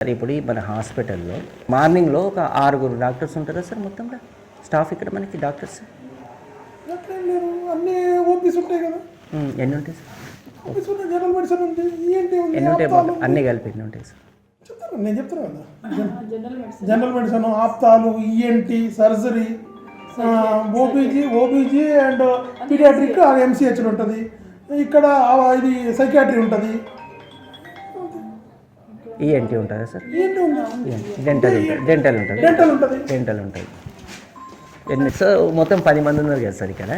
Sir ఇప్పుడు మన హాస్పిటల్లో మార్నింగ్లో ఒక 6 డాక్టర్స్ ఉంటారా సార్ మొత్తంగా స్టాఫ్ ఇక్కడ మనకి డాక్టర్స్ అన్ని ఓపీస్ ఉంటాయి కదా. ఎన్ని ఉంటాయి సార్? ఓపీస్ ఉన్నాయి, జనరల్ మెడిసిన్ ఉంది, ఈఎన్టీ ఉంది, ఎన్ని ఉంటాయి? అన్నీ కలిపి ఎన్ని ఉంటాయి సార్? చెప్తాను, నేను చెప్తాను కదా. General medicine, ophthal, ENT, surgery, OBG and paediatric MCH ఉంటుంది. ఇక్కడ ఇది సైకియాట్రీ ఉంటుంది. ఈఎన్టీ ఉంటుందా సార్? ఈఎన్టీ ఉంది, డెంటల్ ఉంటుంది. ఎన్ని సార్? మొత్తం 10 మంది ఉన్నారు కదా సార్ ఇక్కడ.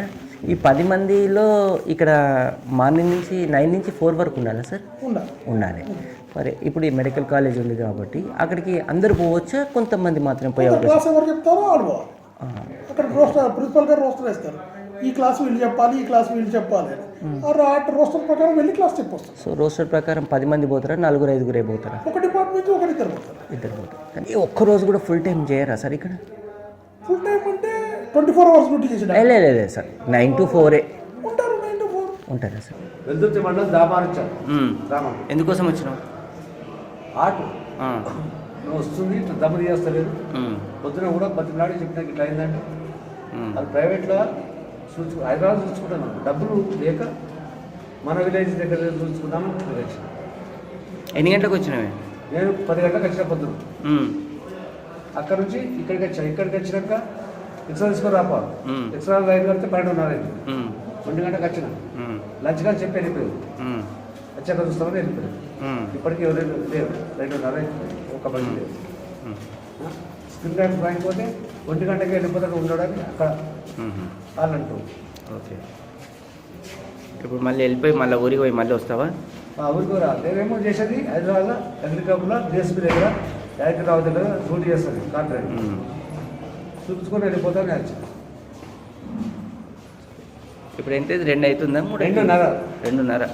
ఈ 10 మందిలో ఇక్కడ మార్నింగ్ నుంచి 9 నుంచి 4 వరకు ఉండాలా సార్? ఉండాలి. మరి ఇప్పుడు ఈ మెడికల్ కాలేజ్ ఉంది కాబట్టి అక్కడికి అందరూ పోవచ్చా, కొంతమంది మాత్రమే పోయే చెప్తారో అక్కడ ప్రిన్సిపల్ గారు రోస్టర్ వేస్తారు. ఈ క్లాస్ వీళ్ళు చెప్పాలి, ఈ క్లాస్ వీళ్ళు చెప్పాలి. రోస్టర్ ప్రకారం వెళ్ళి క్లాస్ చెప్పొస్తారు. సో రోస్టర్ ప్రకారం 10 మంది పోతారా, 4-5 పోతారా? ఒక డిపార్ట్మెంట్ ఇద్దరు పోతారు. కానీ ఒక్కరోజు కూడా ఫుల్ టైం చేయరా సార్ ఇక్కడ? ఫుల్ టైం అంటే 24 hours డ్యూటీ చేసి లేదు సార్, 9 to 4 ఉంటారు. 9 to 4 ఉంటారా సార్? వెళ్తుంటే మండలం దాబారించాం. ఎందుకోసం వచ్చినావు? ఆటో నువ్వు వస్తుంది, ఇట్లా దమ్ము చేస్తలేదు. పొద్దున కూడా బతిలాడి చెప్పినాక ఇట్లా అయిందంటే అది ప్రైవేట్లో హైదరాబాద్ చూసుకుంటాను. డబ్బులు లేక మన విలేజ్ దగ్గర చూసుకుందాము. ఎన్ని గంటలకు వచ్చినావే? నేను 10 గంటలకు వచ్చిన పొద్దున. అక్కడ నుంచి ఇక్కడికి వచ్చా. ఇక్కడికి వచ్చినాక ఎక్స్ట్రా తీసుకొని రాపాలి. ఎక్స్ట్రా రైలు కడితే 12:30 1 గంటకు వచ్చిన. లంచ్ కానీ చెప్పి వెళ్ళిపోయారు. వచ్చాక చూస్తామని వెళ్ళిపోయారు. ఇప్పటికీ ఎవరైనా లేవు. 2:30 ఒక బండి లేదు. స్క్రీన్ టైం రాకపోతే 1 గంటకి వెళ్ళిపోతాడు ఉండడానికి అక్కడ వాళ్ళు అంటూ. ఓకే, ఇప్పుడు మళ్ళీ వెళ్ళిపోయి మళ్ళీ ఊరికి పోయి మళ్ళీ వస్తావా? ఊరికి రా. నేనేమో చేసేది హైదరాబాద్లో అగ్రికల్చర్లో డిఎస్పీ దగ్గర యాదగిరిరావు దగ్గర డ్యూటీ చేస్తుంది. కాంట్రాక్ట్ చూపించుకొని వెళ్ళిపోతాను. ఇప్పుడు ఎంత? 2 అవుతుందా? 2:30.